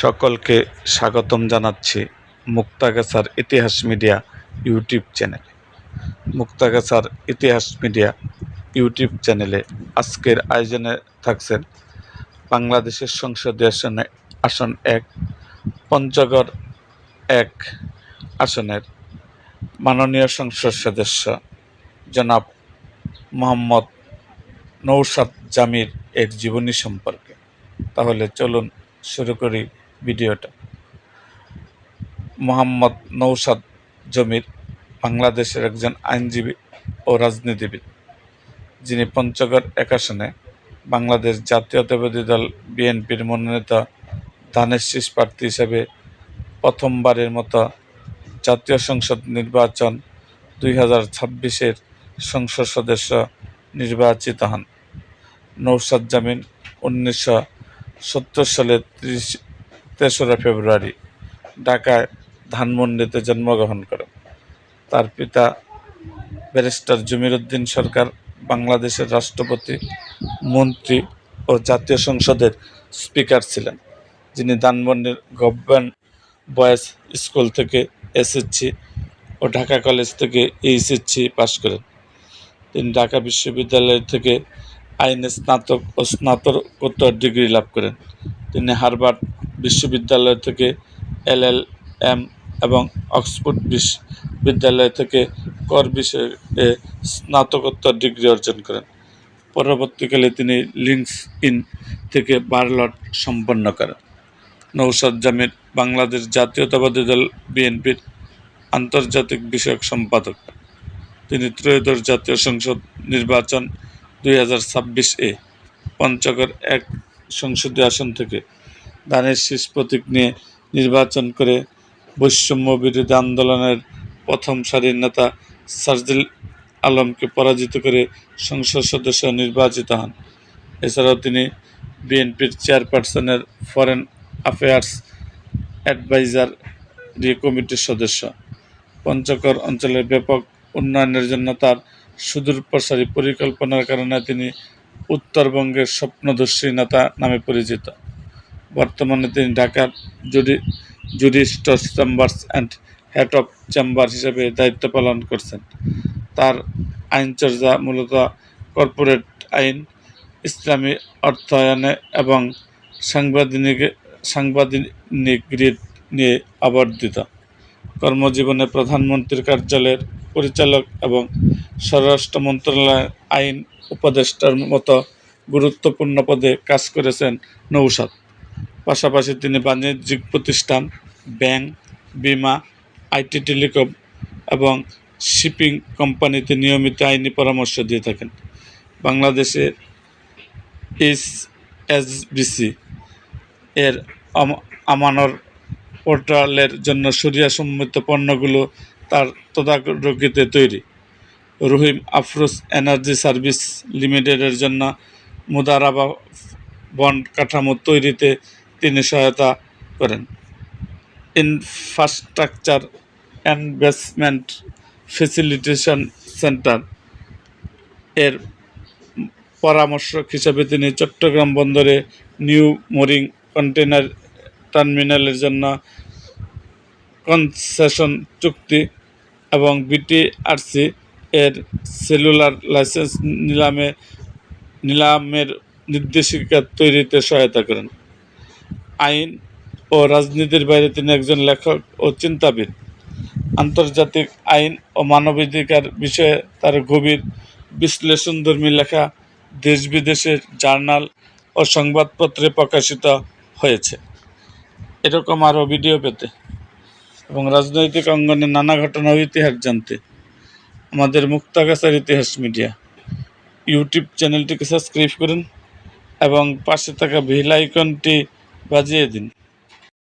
সকলকে স্বাগতম জানাচ্ছি মুক্তাগাছার ইতিহাস মিডিয়া ইউটিউব চ্যানেলে। মুক্তাগাছার ইতিহাস মিডিয়া ইউটিউব চ্যানেলে আজকের আয়োজনে থাকছেন বাংলাদেশের সংসদীয় আসন ১ পঞ্চগড় ১ আসনের মাননীয় সংসদ সদস্য জনাব মোহাম্মদ নৌশাদ জামির এর জীবনী সম্পর্কে। তাহলে চলুন শুরু করি ভিডিওটা। মোহাম্মদ নৌশাদ জমির বাংলাদেশের একজন আইনজীবী ও রাজনীতিবিদ, যিনি পঞ্চগড় ১ আসনে বাংলাদেশ জাতীয়তাবাদী দল বিএনপির মনোনীত ধানের শীষ প্রার্থী হিসেবে প্রথমবারের মতো জাতীয় সংসদ নির্বাচন ২০২৬-এর সংসদ সদস্য নির্বাচিত হন। নৌশাদ জামিন ১৯৭০ সালের ৩রা ফেব্রুয়ারি ঢাকায় ধানমন্ডিতে জন্মগ্রহণ করেন। তার পিতা ব্যারিস্টার জমির উদ্দিন সরকার বাংলাদেশের রাষ্ট্রপতি, মন্ত্রী ও জাতীয় সংসদের স্পিকার ছিলেন, যিনি ধানমন্ডির গভর্নমেন্ট বয়েজ স্কুল থেকে এসএসসি ও ঢাকা কলেজ থেকে এইচএসসি পাশ করেন। তিনি ঢাকা বিশ্ববিদ্যালয় থেকে আইনে স্নাতক ও স্নাতকোত্তর ডিগ্রি লাভ করেন। তিনি হার্ভার্ড বিশ্ববিদ্যালয় থেকে এলএলএম এবং অক্সফোর্ড বিশ্ববিদ্যালয় থেকে কর বিষয়ে স্নাতকোত্তর ডিগ্রি অর্জন করেন। পরবর্তীকালে তিনি লিঙ্কস ইন থেকে বারলট সম্পন্ন করেন। নৌশাদ জামির বাংলাদেশ জাতীয়তাবাদী দল বিএনপির আন্তর্জাতিক বিষয়ক সম্পাদক। তিনি ত্রয়োদশ জাতীয় সংসদ নির্বাচন ২০২৬-এ পঞ্চগড় ১ সংসদীয় আসন থেকে ধানের শীষ প্রতীক নিয়ে নির্বাচন করে বৈষম্য বিরোধী আন্দোলনের প্রথম সারির নেতা সার্জিল আলমকে পরাজিত করে সংসদ সদস্য নির্বাচিত হন। এছাড়াও তিনি বিএনপির চেয়ারপারসনের ফরেন অ্যাফেয়ার্স অ্যাডভাইজারি কমিটির সদস্য। পঞ্চগড় অঞ্চলের ব্যাপক উন্নয়নের জন্য তার সুদূরপ্রসারী পরিকল্পনার কারণে তিনি উত্তরবঙ্গের স্বপ্নদর্শী নেতা নামে পরিচিত। বর্তমানে তিনি ঢাকার judicial chambers and head of chamber হিসেবে দায়িত্ব পালন করছেন। তার আইনচর্চা মূলত কর্পোরেট আইন, ইসলামী অর্থায়নে এবং সাংবিধানিক নিয়ে আবর্তিত। কর্মজীবনে প্রধানমন্ত্রীর কার্যালয়ের পরিচালক এবং স্বরাষ্ট্র মন্ত্রণালয়ের আইন উপদেষ্টার মতো গুরুত্বপূর্ণ পদে কাজ করেছেন নৌশাদ। পাশাপাশি তিনি বাণিজ্যিক প্রতিষ্ঠান, ব্যাংক, বিমা, আইটি, টেলিকম এবং শিপিং কোম্পানিতে নিয়মিত আইনি পরামর্শ দিয়ে থাকেন। বাংলাদেশের এইচএসবিসি এর আমানত পোর্টালের জন্য শরিয়া সম্মত পণ্যগুলো তার তদারকিতে তৈরি। রহিম আফরোজ এনার্জি সার্ভিস লিমিটেডের জন্য মুদারাবা বন্ড কাঠামো তৈরিতে তিনি সহায়তা করেন। ইনফ্রাস্ট্রাকচার ইনভেস্টমেন্ট ফ্যাসিলিটেশন সেন্টার এর পরামর্শক হিসেবে তিনি চট্টগ্রাম বন্দরে নিউ মোরিং কন্টেইনার টার্মিনালের জন্য কনসেশন চুক্তি এবং বিটিআরসি এর সেলুলার লাইসেন্স নিলামের নির্দেশিকা তৈরিতে সহায়তা করেন। আইন ও রাজনীতির বাইরে তিনি একজন লেখক ও চিন্তাবিদ। আন্তর্জাতিক আইন ও মানবাধিকার বিষয়ে তার গভীর বিশ্লেষণধর্মী লেখা দেশ বিদেশের জার্নাল ও সংবাদপত্রে প্রকাশিত হয়েছে। এরকম আরও ভিডিও পেতে এবং রাজনৈতিক অঙ্গনে নানা ঘটনা ও ইতিহাস জানতে আমাদের মুক্তাগাছার ইতিহাস মিডিয়া ইউটিউব চ্যানেলটিকে সাবস্ক্রাইব করুন এবং পাশে থাকা বেল আইকনটি বাজিয়ে দিন।